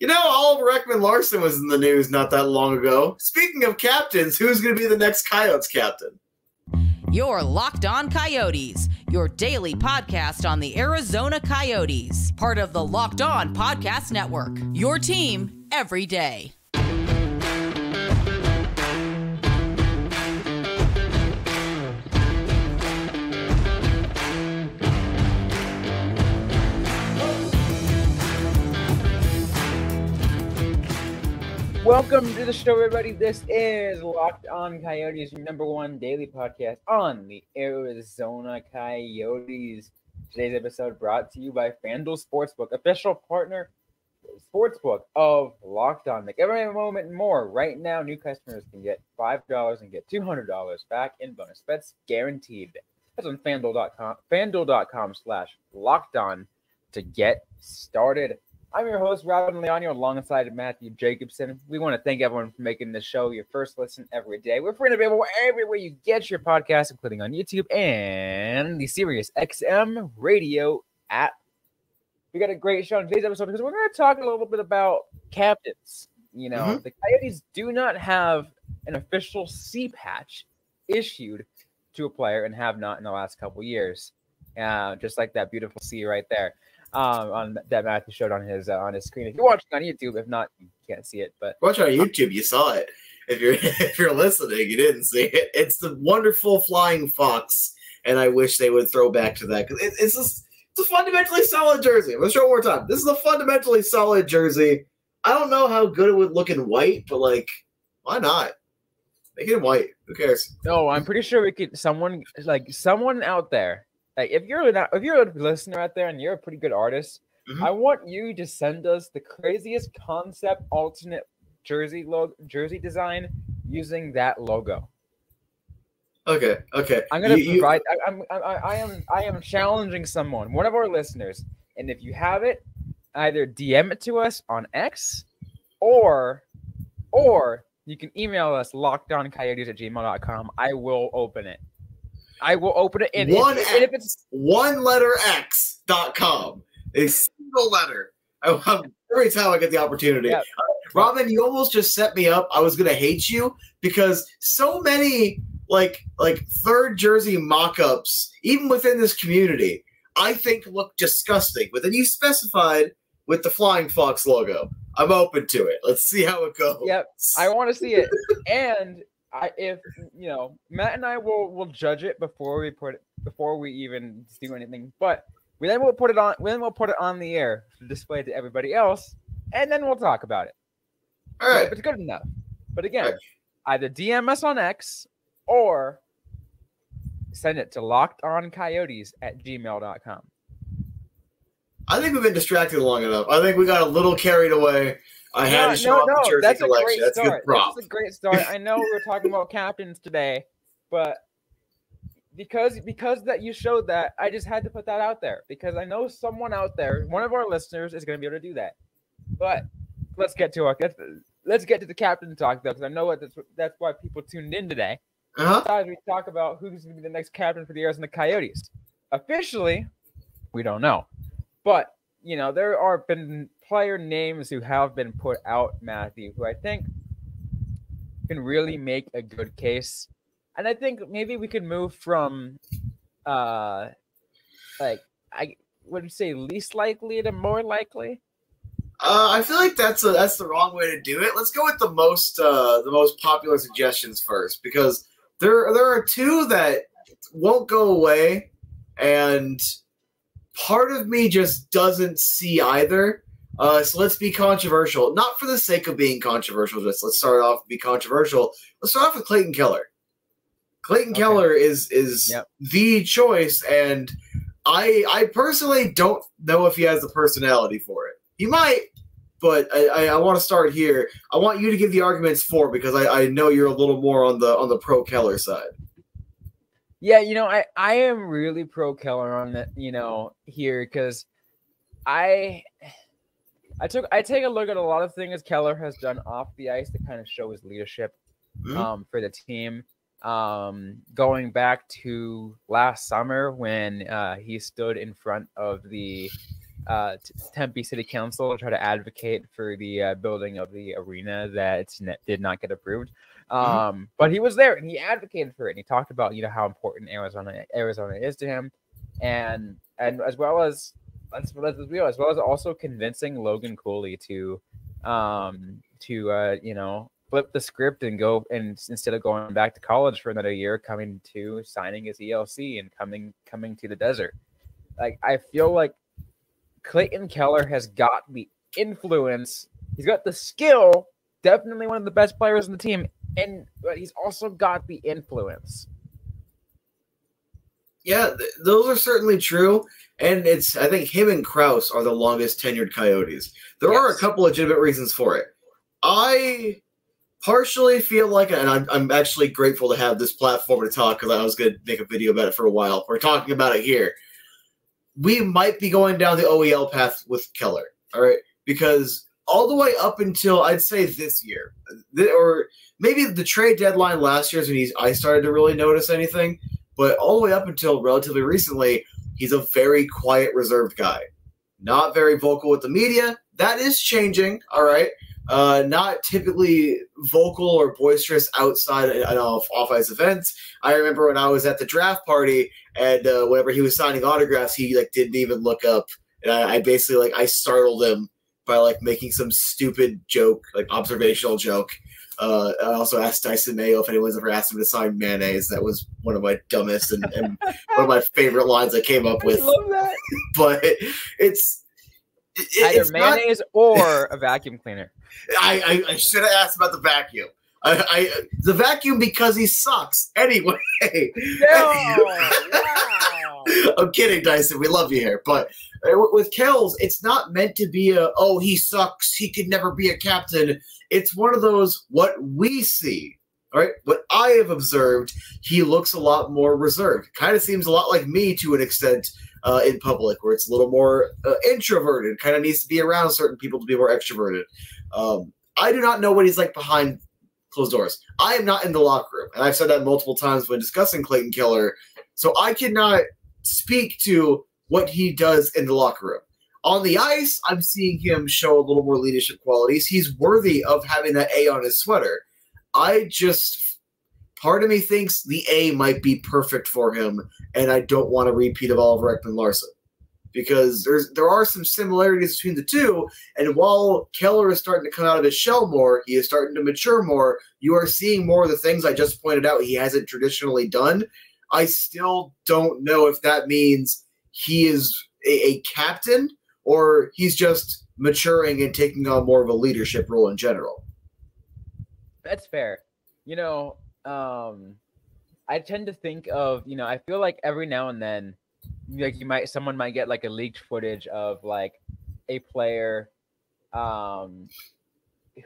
Oliver Ekman-Larsson was in the news not that long ago. Speaking of captains, who's going to be the next Coyotes captain? You're Locked On Coyotes, your daily podcast on the Arizona Coyotes, part of the Locked On Podcast Network, your team every day. Welcome to the show, everybody. This is Locked On Coyotes, your number one daily podcast on the Arizona Coyotes. Today's episode brought to you by FanDuel Sportsbook, official partner sportsbook of Locked On. Make every moment and more. Right now, new customers can get $5 and get $200 back in bonus bets guaranteed. That's on FanDuel.com, FanDuel.com/LockedOn to get started. I'm your host, Robyn and Matt, alongside Matthew Jacobson. We want to thank everyone for making this show your first listen every day. We're free and available everywhere you get your podcast, including on YouTube and the Sirius XM radio app. We got a great show in today's episode because we're going to talk a little bit about captains. The Coyotes do not have an official C patch issued to a player and have not in the last couple years. Just like that beautiful C right there. On that Matthew showed on his screen. If you're watching on YouTube, if not, you can't see it. But watch on YouTube, you saw it. If you're listening, you didn't see it. It's the wonderful flying fox, and I wish they would throw back to that because it's a fundamentally solid jersey. Let's show it one more time. This is a fundamentally solid jersey. I don't know how good it would look in white, but why not? Make it in white. Who cares? No, I'm pretty sure we could. Someone out there. If you're a listener out there and you're a pretty good artist, I want you to send us the craziest concept alternate jersey design using that logo. Okay. I'm gonna provide. I am challenging someone, one of our listeners, and if you have it, either DM it to us on X, or you can email us lockedoncoyotes@gmail.com. I will open it. And if it's onletterx.com. A single letter. Every time I get the opportunity. Yeah. Robyn, you almost just set me up. I was gonna hate you because so many third jersey mock-ups, even within this community, I think look disgusting. But then you specified with the Flying Fox logo. I'm open to it. Let's see how it goes. Yep. I want to see it. And if Matt and I will judge it before we even do anything, but then we'll put it on the air to display it to everybody else, and then we'll talk about it. All right, so it's good enough. But again, either DM us on X or send it to lockedoncoyotes@gmail.com. I think we've been distracted long enough. I think we got a little carried away. I had to show off the jersey collection. That's a good prop. That's a great start. I know we were talking about captains today, but because that you showed that, I just had to put that out there because I know someone out there, one of our listeners, is going to be able to do that. But let's get to the captain talk though, because I know that's why people tuned in today. As we talk about who's going to be the next captain for the Arizona Coyotes. Officially, we don't know, but there are been player names who have been put out, Matthew, who I think can really make a good case. And I think maybe we could move from I would say least likely to more likely. I feel like that's the wrong way to do it. Let's go with the most popular suggestions first, because there are two that won't go away, and part of me just doesn't see either. So let's be controversial, not for the sake of being controversial. Just let's start off be controversial. Let's start off with Clayton Keller. Clayton Keller is the choice, and I personally don't know if he has the personality for it. He might, but I want to start here. I want you to give the arguments for, because I know you're a little more on the pro Keller side. Yeah, I am really pro Keller on that, here, because I take a look at a lot of things Keller has done off the ice to kind of show his leadership for the team. Going back to last summer when he stood in front of the Tempe City Council to try to advocate for the building of the arena that did not get approved. But he was there and he advocated for it. And he talked about, you know, how important Arizona is to him, and as well as also convincing Logan Cooley to you know, flip the script and go, and instead of going back to college for another year, coming to signing his ELC and coming to the desert. Like, I feel like Clayton Keller has got the influence. He's got the skill, definitely one of the best players on the team, but he's also got the influence. Yeah, those are certainly true. And I think him and Crouse are the longest tenured Coyotes. There are a couple legitimate reasons for it. I partially feel like, and I'm actually grateful to have this platform to talk, because I was going to make a video about it for a while. We're talking about it here. We might be going down the OEL path with Keller, all right? Because all the way up until, I'd say, this year, or maybe the trade deadline last year is when I started to really notice anything, but all the way up until relatively recently, he's a very quiet, reserved guy. Not very vocal with the media. That is changing, all right? Not typically vocal or boisterous outside of off-ice events. I remember when I was at the draft party, and whenever he was signing autographs, he didn't even look up. And I basically I startled him by making some stupid joke, observational joke. I also asked Dyson Mayo if anyone's ever asked him to sign mayonnaise. That was one of my dumbest and one of my favorite lines I came up with. I love that. But it's either mayonnaise or a vacuum cleaner. I should have asked about the vacuum. The vacuum, because he sucks. Anyway. No, wow. I'm kidding, Dyson. We love you here. But with Kells, it's not meant to be he sucks, he could never be a captain. It's one of those, what we see, all right? What I have observed, he looks a lot more reserved. Kind of seems a lot like me to an extent in public, where it's a little more introverted, kind of needs to be around certain people to be more extroverted. I do not know what he's like behind closed doors. I am not in the locker room, and I've said that multiple times when discussing Clayton Keller, so I cannot speak to what he does in the locker room. On the ice, I'm seeing him show a little more leadership qualities. He's worthy of having that A on his sweater. Part of me thinks the A might be perfect for him, and I don't want a repeat of Oliver Ekman-Larsson, because there are some similarities between the two, and while Keller is starting to come out of his shell more, he is starting to mature more, you are seeing more of the things I just pointed out he hasn't traditionally done. I still don't know if that means he is a captain, or he's just maturing and taking on more of a leadership role in general. That's fair. I tend to think of, I feel like every now and then, someone might get a leaked footage of a player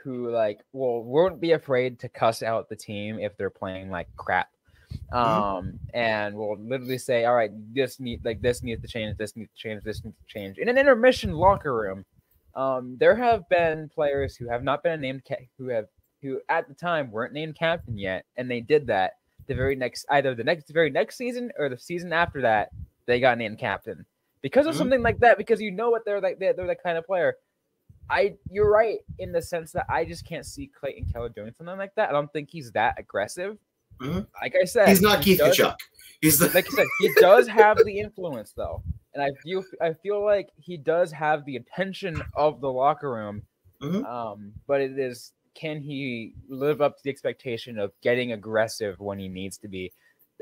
who won't be afraid to cuss out the team if they're playing crap. And we'll literally say, all right, this needs to change, this needs to change, this needs to change. In an intermission locker room, there have been players who have not been named, who at the time weren't named captain yet, and they did that very next season or the season after that, they got named captain because of something like that, because they're that kind of player. You're right in the sense that I just can't see Clayton Keller doing something like that. I don't think he's that aggressive. Like I said, he's not Keith Kachuk. Like I said, he does have the influence though, and I feel like he does have the attention of the locker room. But it is, can he live up to the expectation of getting aggressive when he needs to be?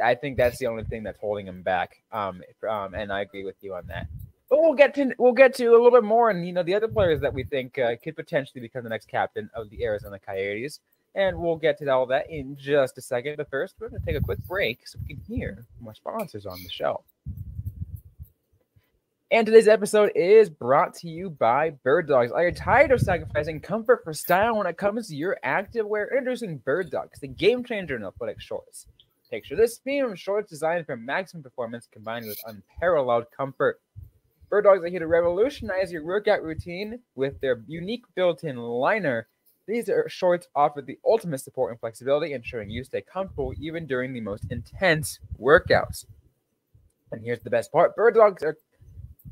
I think that's the only thing that's holding him back. And I agree with you on that. But we'll get to a little bit more, and the other players that we think could potentially become the next captain of the Arizona Coyotes. And we'll get to all that in just a second. But first, we're going to take a quick break so we can hear from our sponsors on the show. And today's episode is brought to you by Birddogs. Are you tired of sacrificing comfort for style when it comes to your activewear? Introducing Birddogs, the game changer in athletic shorts. Picture this premium shorts designed for maximum performance combined with unparalleled comfort. Birddogs are here to revolutionize your workout routine with their unique built-in liner. These shorts offer the ultimate support and flexibility, ensuring you stay comfortable even during the most intense workouts. And here's the best part. Birddogs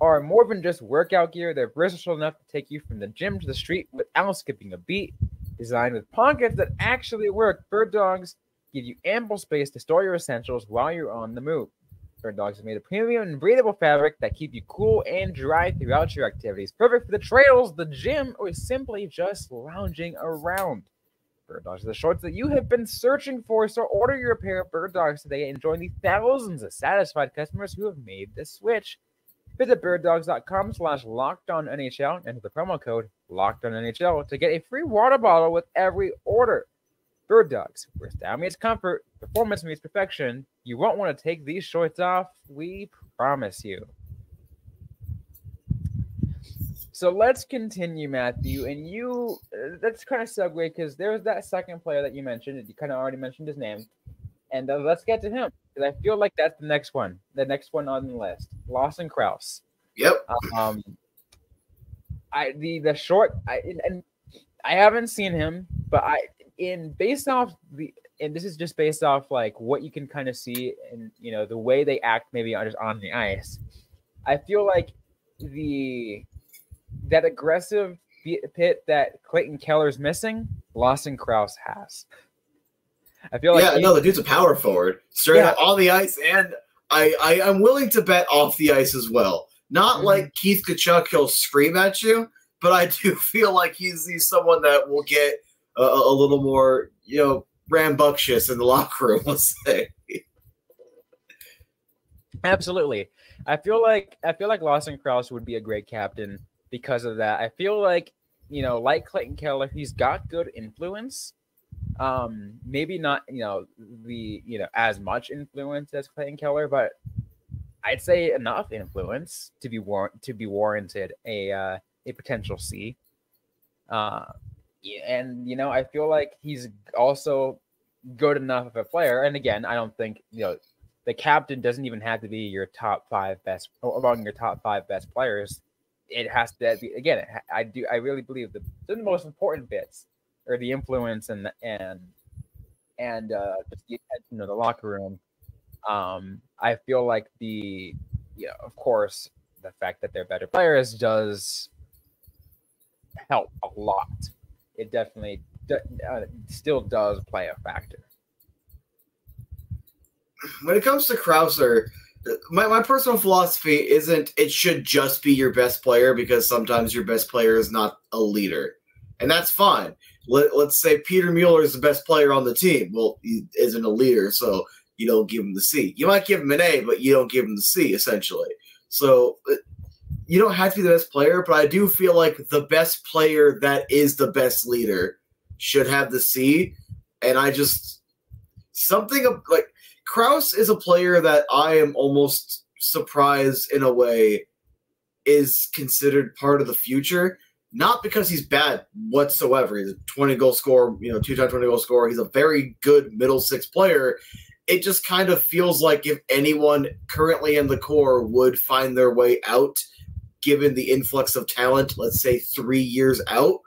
are more than just workout gear. They're versatile enough to take you from the gym to the street without skipping a beat. Designed with pockets that actually work, Birddogs give you ample space to store your essentials while you're on the move. Birddogs have made a premium and breathable fabric that keep you cool and dry throughout your activities. Perfect for the trails, the gym, or simply just lounging around. Birddogs are the shorts that you have been searching for, so order your pair of Birddogs today and join the thousands of satisfied customers who have made the switch. Visit birddogs.com/LockedOnNHL and enter the promo code LockedOnNHL to get a free water bottle with every order. Birddogs, where style meets comfort, performance meets perfection. You won't want to take these shorts off, we promise you. So let's continue, Matthew, and let's kind of segue because there's that second player that you mentioned. You kind of already mentioned his name, and let's get to him because I feel like that's the next one on the list, Lawson Crouse. Yep. The short, and I haven't seen him, but this is just based off like what you can kind of see and the way they act maybe just on the ice. I feel like that aggressive pit that Clayton Keller's missing, Lawson Crouse has. I feel like the dude's a power forward, straight up on the ice, and I'm willing to bet off the ice as well. Not like Keith Tkachuk, he'll scream at you, but I do feel like he's someone that will get a little more, rambunctious in the locker room, let's say. Absolutely. I feel like Lawson Crouse would be a great captain because of that. I feel like, like Clayton Keller, he's got good influence. Maybe not, as much influence as Clayton Keller, but I'd say enough influence to be warranted a potential C. And I feel like he's also good enough of a player. And again, I don't think the captain doesn't even have to be your top 5 best among your top 5 best players. It has to be, again. I really believe the most important bits are the influence and just the locker room. I feel like of course, the fact that they're better players does help a lot. It definitely still does play a factor. When it comes to Crouser, my personal philosophy isn't it should just be your best player, because sometimes your best player is not a leader. And that's fine. Let's say Peter Mueller is the best player on the team. Well, he isn't a leader, so you don't give him the C. You might give him an A, but you don't give him the C, essentially. So you don't have to be the best player, but I do feel like the best player that is the best leader should have the C. And Crouse is a player that I am almost surprised in a way is considered part of the future. Not because he's bad whatsoever. He's a 20-goal scorer, 2-time 20-goal scorer. He's a very good middle six player. It just kind of feels like if anyone currently in the core would find their way out, given the influx of talent, let's say 3 years out,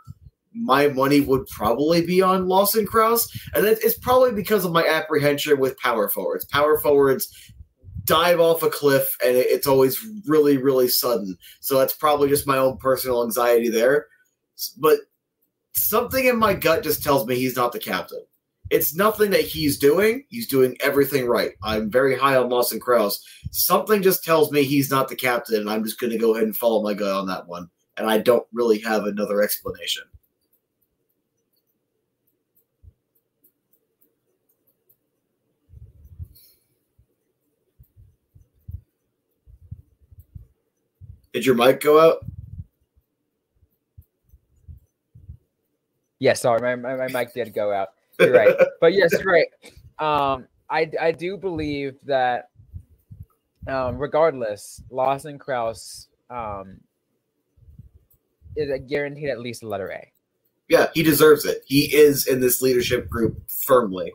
my money would probably be on Lawson Crouse. And it's probably because of my apprehension with power forwards. Power forwards dive off a cliff, and it's always really, really sudden. So that's probably just my own personal anxiety there. But something in my gut just tells me he's not the captain. It's nothing that he's doing. He's doing everything right. I'm very high on Lawson Crouse. Something just tells me he's not the captain, and I'm just going to go ahead and follow my gut on that one. And I don't really have another explanation. Did your mic go out? Yeah, sorry, my mic did go out. You're right. But yes, you're right. I do believe that regardless, Lawson Crouse is a guaranteed at least a letter A. Yeah, he deserves it. He is in this leadership group firmly.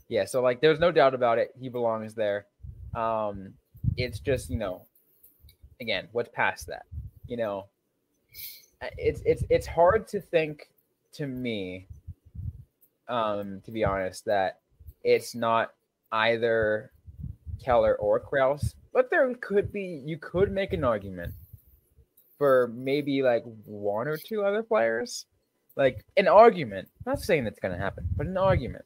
Yeah, so there's no doubt about it. He belongs there. It's just, again, what's past that? It's hard to think to me, to be honest, that it's not either Keller or Crouse. there could be, you could make an argument for maybe like one or two other players, like an argument. I'm not saying that's going to happen, but an argument.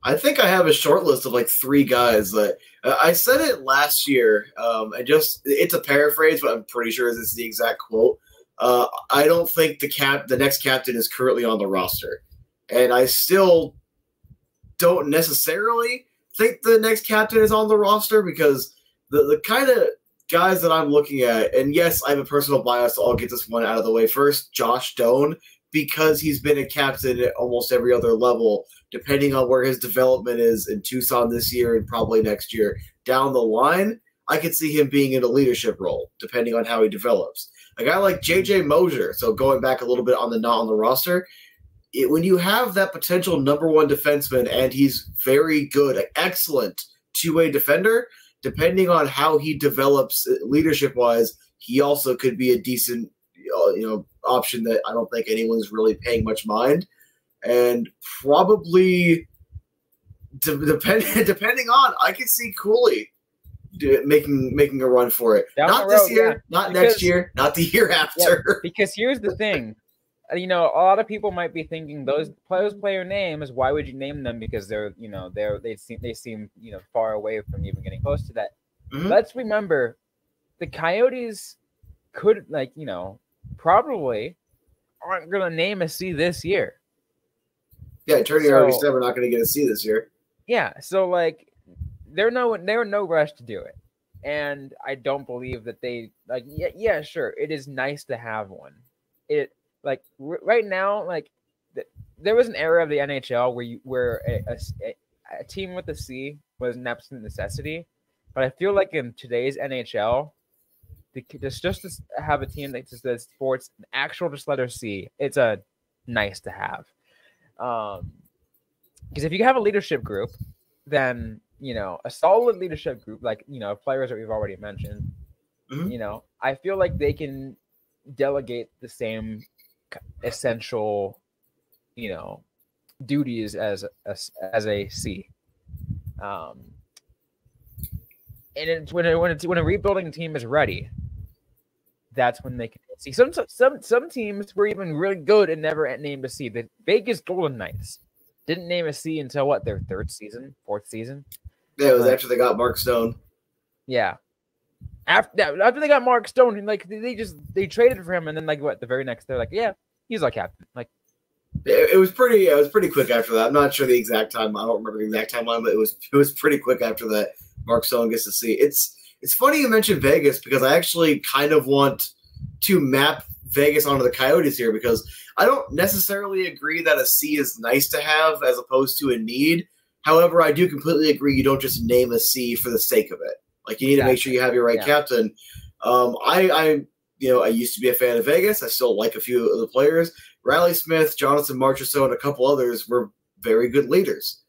I think I have a short list of like 3 guys that I said it last year. It's a paraphrase, but I'm pretty sure this is the exact quote. I don't think the next captain is currently on the roster, and I still don't necessarily think the next captain is on the roster because the kind of guys that I'm looking at, and yes, I have a personal bias, so I'll get this one out of the way first. Josh Doan, because he's been a captain at almost every other level, depending on where his development is in Tucson this year and probably next year down the line, I could see him being in a leadership role, depending on how he develops. A guy like J.J. Mosier, so going back a little bit on the not on the roster, when you have that potential number 1 defenseman and he's very good, an excellent two-way defender, depending on how he develops leadership-wise, he also could be a decent option that I don't think anyone's really paying much mind. And probably depending on, I could see Cooley making a run for it. Not this year, not next year, not the year after. Yeah, because here's the thing. A lot of people might be thinking those player names, why would you name them? Because they seem far away from even getting close to that. Mm-hmm. Let's remember the Coyotes could probably aren't going to name a C this year. Yeah, Attorney already said we're not going to get a C this year. Yeah, so they're no rush to do it, and I don't believe that they Yeah, sure, it is nice to have one. Right now, there was an era of the NHL where a team with a C was an absolute necessity, but I feel like in today's NHL, just to have a team that just does sports, an actual just letter C, it's a nice to have. Because if you have a leadership group, then a solid leadership group, players that we've already mentioned, mm-hmm. I feel like they can delegate the same essential, duties as a C. And it's when a rebuilding team is ready, that's when they can see. Some teams were even really good and never named a C. The Vegas Golden Knights didn't name a C until their 4th season. Yeah, it was after they got Mark Stone. Yeah. After they got Mark Stone, and they traded for him, and then the very next they're yeah, he's our captain. It was pretty quick after that. I'm not sure the exact time. I don't remember the exact timeline, but it was pretty quick after that. Mark Stone gets to see. It's funny you mentioned Vegas because I actually kind of want to map Vegas onto the Coyotes here because I don't necessarily agree that a C is nice to have as opposed to a need. However, I do completely agree you don't just name a C for the sake of it. You need to make sure you have your right captain. I used to be a fan of Vegas. I still like a few of the players. Riley Smith, Jonathan Marchessault, and a couple others were very good leaders.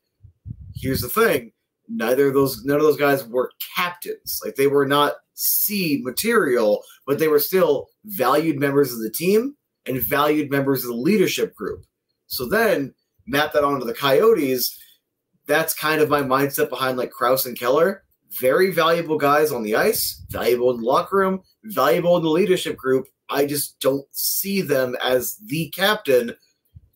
Here's the thing. None of those guys were captains. They were not C material, but they were still valued members of the team and valued members of the leadership group. So then map that onto the Coyotes. That's kind of my mindset behind Crouse and Keller. Very valuable guys on the ice, valuable in the locker room, valuable in the leadership group. I just don't see them as the captain.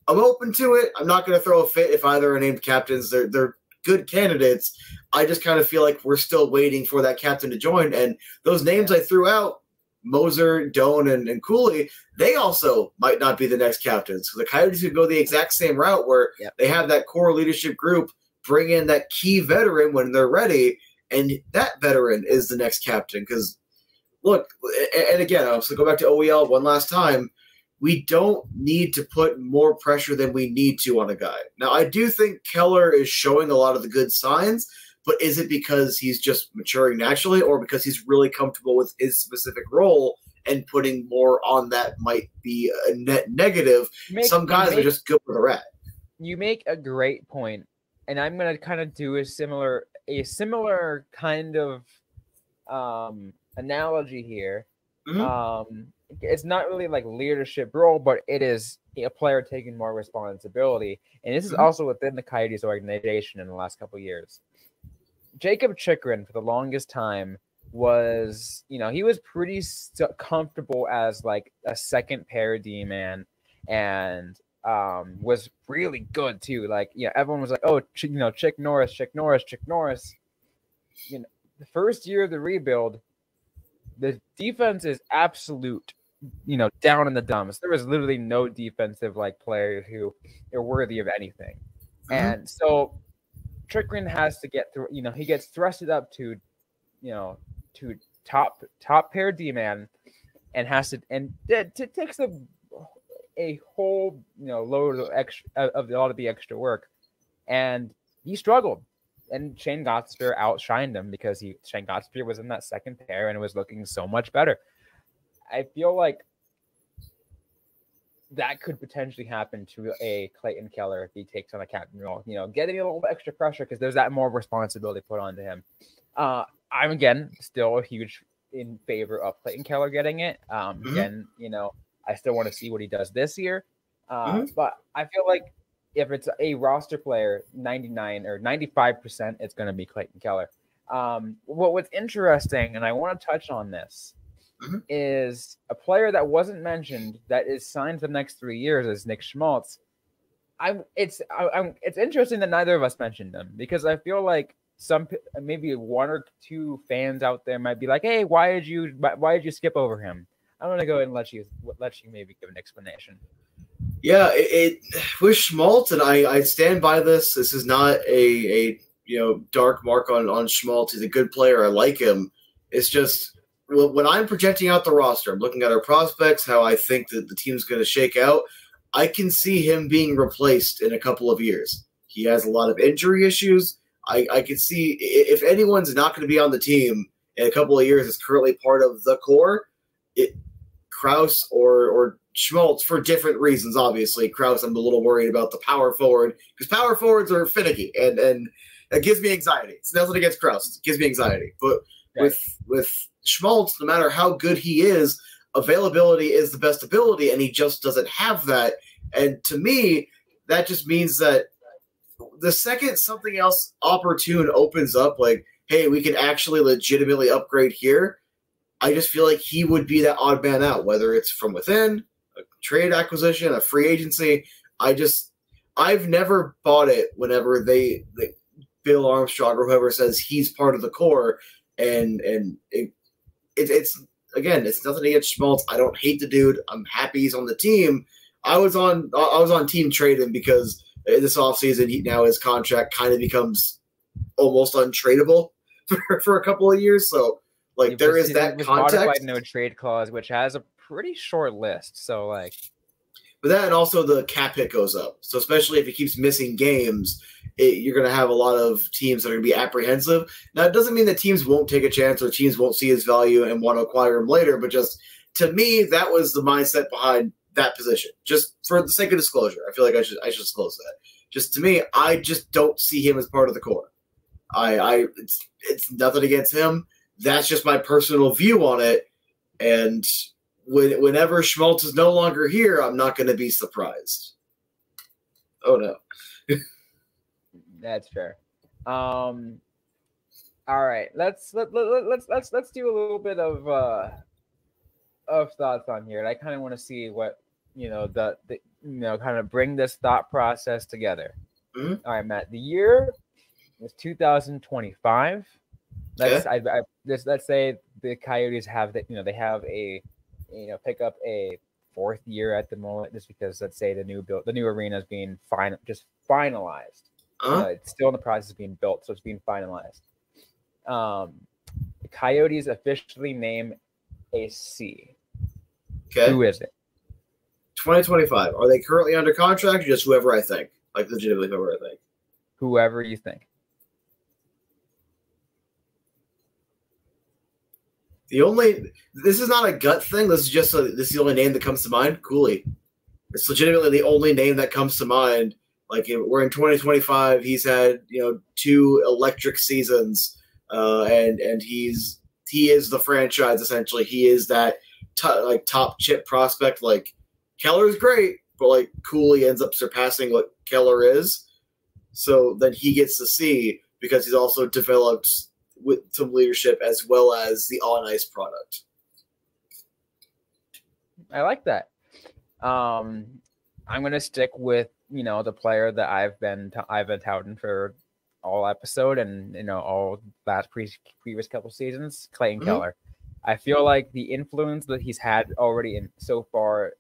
I'm open to it. I'm not going to throw a fit if either are named captains. They're good candidates. I just kind of feel like we're still waiting for that captain to join. And those names I threw out, Moser, Doan, and Cooley, they also might not be the next captains. So the Coyotes could go the exact same route where they have that core leadership group, bring in that key veteran when they're ready, and that veteran is the next captain. Because, look, and again, I'll go back to OEL one last time. We don't need to put more pressure than we need to on a guy. Now, I do think Keller is showing a lot of the good signs, but is it because he's just maturing naturally or because he's really comfortable with his specific role and putting more on that might be a net negative? Some guys are just good where they're at. You make a great point, and I'm going to kind of do a similar kind of analogy here. Mm-hmm. It's not really leadership role, but it is a player taking more responsibility. And this is also within the Coyotes organization in the last couple of years. Jacob Chikrin for the longest time was, he was pretty comfortable as like a second pair D man, and was really good too. Like, everyone was like, oh, Chick Norris. The first year of the rebuild, the defense is absolute, down in the dumps. There was literally no defensive like players who are worthy of anything. And so Chikrin has to get through, he gets thrusted up to top pair D man, and has to, and it takes a whole load of extra of a lot of the extra work, and he struggled. And Shane Gottspear outshined him because Shane Gottspear was in that second pair and was looking so much better. I feel like that could potentially happen to a Clayton Keller if he takes on a captain role. Getting a little extra pressure because there's that more responsibility put onto him. I'm again still a huge in favor of Clayton Keller getting it. Again, I still want to see what he does this year. But I feel like if it's a roster player, 99 or 95%, it's going to be Clayton Keller. What's interesting, and I want to touch on this, is a player that wasn't mentioned that is signed for the next 3 years is Nick Schmaltz. It's interesting that neither of us mentioned him, because I feel like maybe one or two fans out there might be like, hey, why did you skip over him? I'm going to go ahead and let you maybe give an explanation. Yeah, it with Schmaltz, and I stand by this. This is not a dark mark on Schmaltz. He's a good player. I like him. It's just when I'm projecting out the roster, I'm looking at our prospects, how I think that the team's going to shake out. I can see him being replaced in a couple of years. He has a lot of injury issues. I can see if anyone's not going to be on the team in a couple of years, is currently part of the core, Crouse or Schmaltz, for different reasons. Obviously, Crouse, I'm a little worried about the power forward, because power forwards are finicky, and it gives me anxiety. It's nothing against Crouse. It gives me anxiety. But with Schmaltz, no matter how good he is, availability is the best ability, and he just doesn't have that. And to me, that just means that the second something else opportune opens up, like, hey, we can actually legitimately upgrade here, I just feel like he would be that odd man out, whether it's from within, a trade acquisition, a free agency. I've never bought it whenever Bill Armstrong or whoever says he's part of the core, and it's again, it's nothing against Schmaltz. I don't hate the dude. I'm happy he's on the team. I was on team trade him because this offseason now his contract kind of becomes almost untradeable for a couple of years. So like there is that context. Modified no trade clause, which has a pretty short list. So like, but that, and also the cap hit goes up. So especially if he keeps missing games, you're going to have a lot of teams that are going to be apprehensive. Now, it doesn't mean that teams won't take a chance or teams won't see his value and want to acquire him later. But just to me, that was the mindset behind that position. Just for the sake of disclosure, I feel like I should disclose that. Just to me, I just don't see him as part of the core. It's nothing against him. That's just my personal view on it. And whenever Schmaltz is no longer here, I'm not going to be surprised. Oh no. That's fair. All right, let's do a little bit of thoughts on here. And I kind of want to see what kind of bring this thought process together. Mm-hmm. All right, Matt. The year is 2025. Let's say the Coyotes have that. They have a pick up a fourth year at the moment, just because let's say the new arena is being finalized. It's still in the process of being built, so it's being finalized. The Coyotes officially name a C. Okay. Who is it? 2025. Are they currently under contract, or just whoever I think? Like legitimately whoever I think. Whoever you think. This is not a gut thing. This is the only name that comes to mind. Cooley. It's legitimately the only name that comes to mind. Like, we're in 2025. He's had 2 electric seasons, and he is the franchise essentially. He is that top chip prospect. Like, Keller is great, but like Cooley ends up surpassing what Keller is. So then he gets to see because he's also developed with some leadership as well as the on-ice product. I like that. I'm going to stick with, the player that I've been touting for all episode and, all last previous couple seasons, Clayton Keller. I feel like the influence that he's had already in so far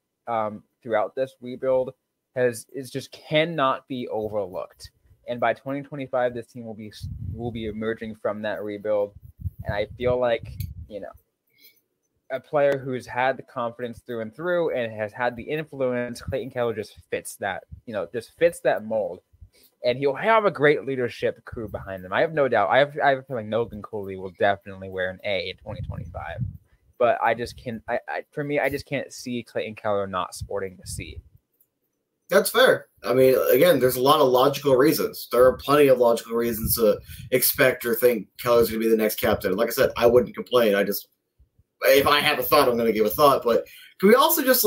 throughout this rebuild is just cannot be overlooked. And by 2025, this team will be emerging from that rebuild. And I feel like, a player who's had the confidence through and through and has had the influence, Clayton Keller just fits that, just fits that mold. And he'll have a great leadership crew behind him. I have no doubt. I have a feeling Logan Cooley will definitely wear an A in 2025. But I just can't. For me, I just can't see Clayton Keller not sporting the C. That's fair. I mean, again, there's a lot of logical reasons. There are plenty of logical reasons to expect or think Keller's going to be the next captain. Like I said, I wouldn't complain. If I have a thought, I'm going to give a thought. But can we also just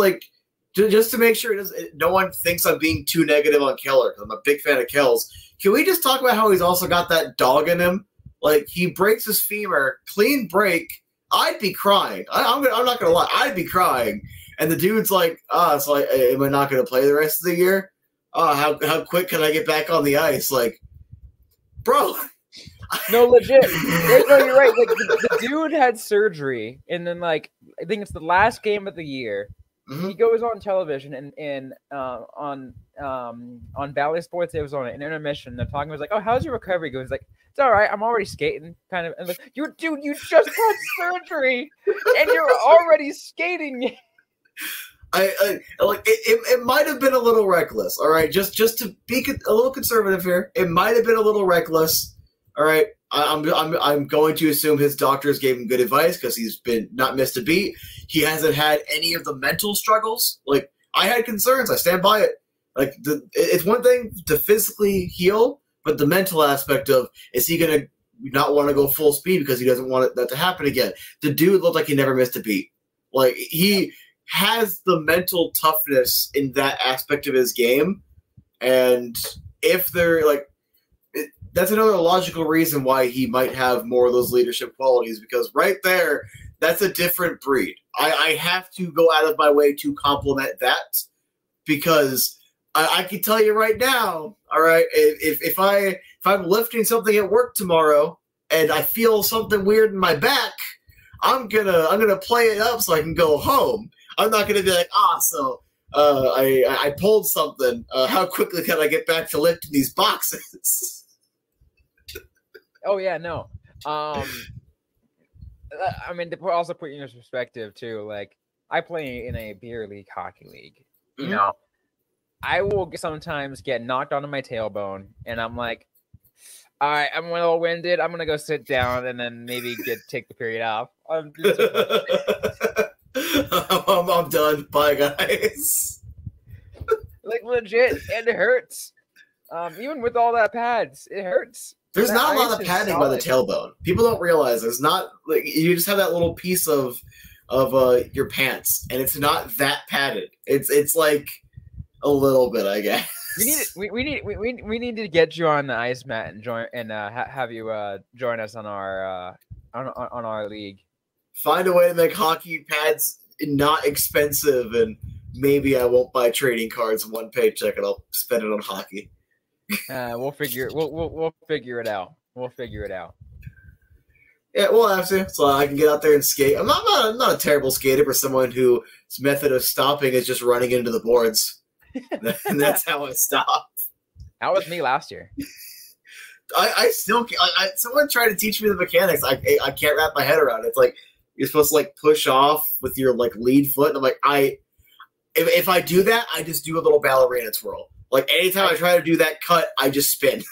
just to make sure no one thinks I'm being too negative on Keller, because I'm a big fan of Kells, can we just talk about how he's also got that dog in him? Like, he breaks his femur, clean break. I'd be crying. I'm not going to lie. I'd be crying. And the dude's like, am I not going to play the rest of the year? How quick can I get back on the ice? Like, bro. No, legit. No, you're right. Like, the dude had surgery, and then, I think it's the last game of the year. Mm-hmm. He goes on television and on Valley Sports Arizona in intermission. They're talking. He was like, "Oh, how's your recovery going?" He's like, "It's all right. I'm already skating." Kind of. And like, you just had surgery, and you're already skating. It might have been a little reckless. All right, just to be a little conservative here, it might have been a little reckless. All right, I'm going to assume his doctors gave him good advice because he's been not missed a beat. He hasn't had any of the mental struggles. Like, I had concerns. I stand by it. Like, it's one thing to physically heal, but the mental aspect of, is he going to not want to go full speed because he doesn't want that to happen again? The dude looked like he never missed a beat. Like, he has the mental toughness in that aspect of his game, and if they're that's another logical reason why he might have more of those leadership qualities, because right there, that's a different breed. I have to go out of my way to compliment that, because I can tell you right now, all right, if I'm lifting something at work tomorrow and I feel something weird in my back, I'm gonna play it up so I can go home. I'm not gonna be like, I pulled something. How quickly can I get back to lifting these boxes? Oh yeah, no. I mean, to also put you in perspective too. Like, I play in a beer league hockey league. Mm-hmm. I will sometimes get knocked onto my tailbone, and I'm like, all right, I'm a little winded. I'm gonna go sit down, and then maybe take the period off. I'm done. Bye, guys. Like, legit, and it hurts. Even with all that pads, it hurts. There's not a lot of padding by the tailbone. People don't realize there's not, you just have that little piece of your pants, and it's not that padded. It's like a little bit, I guess. We need to get you on the ice, Matt, and have you join us on our league. Find a way to make hockey pads not expensive, and maybe I won't buy trading cards in one paycheck, and I'll spend it on hockey. We'll figure it out. We'll figure it out. Yeah, we'll have to. So I can get out there and skate. I'm not a terrible skater for someone whose method of stopping is just running into the boards. And that's how I stop. That was me last year. I still can't. Someone tried to teach me the mechanics. I can't wrap my head around it. It's like you're supposed to push off with your lead foot. And I'm like, if I do that, I just do a little ballerina twirl. Like, anytime I try to do that cut, I just spin.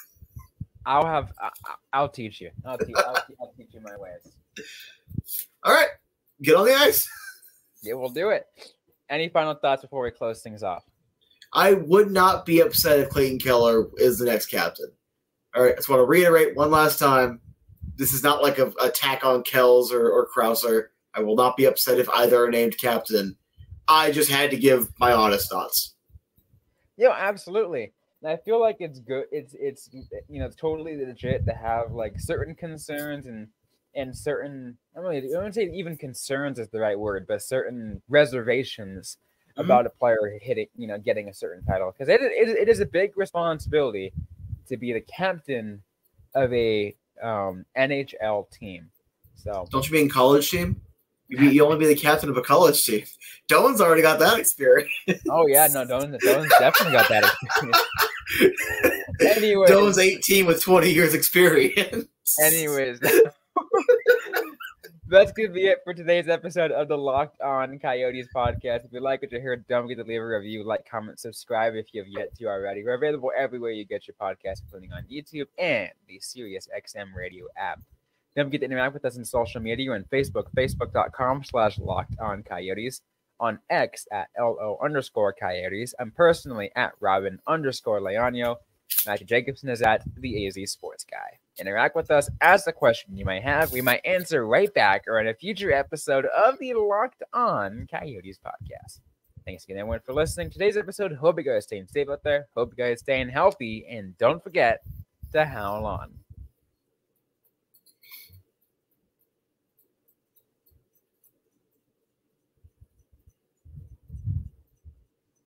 I'll teach you. I'll teach you my ways. All right, get on the ice. Yeah, we'll do it. Any final thoughts before we close things off? I would not be upset if Clayton Keller is the next captain. All right, I just want to reiterate one last time. This is not like an attack on Kells or Crouser. I will not be upset if either are named captain. I just had to give my honest thoughts. Yeah, absolutely. And I feel like it's good. It's it's totally legit to have like certain concerns and certain. I don't say even concerns is the right word, but certain reservations about a player hitting, getting a certain title, because it is a big responsibility to be the captain of a NHL team. So don't you mean college team? You only be the captain of a college team. Doan's already got that experience. Oh yeah, no, Doan's definitely got that experience. Anyways, Doan's 18 with 20 years experience. Anyways, that's gonna be it for today's episode of the Locked On Coyotes podcast. If you like what you heard, don't forget to leave a review, like, comment, subscribe if you have yet to already. We're available everywhere you get your podcast, including on YouTube and the SiriusXM radio app. Don't forget to interact with us on social media. We're on Facebook, facebook.com/LockedOnCoyotes, on X at LO_Coyotes. I'm personally at Robyn_Leonio. Matthew Jacobson is at the AZ Sports Guy. Interact with us, ask the question you might have. We might answer right back or in a future episode of the Locked On Coyotes podcast. Thanks again, everyone, for listening to today's episode. Hope you guys staying safe out there. Hope you guys staying healthy. And don't forget to howl on.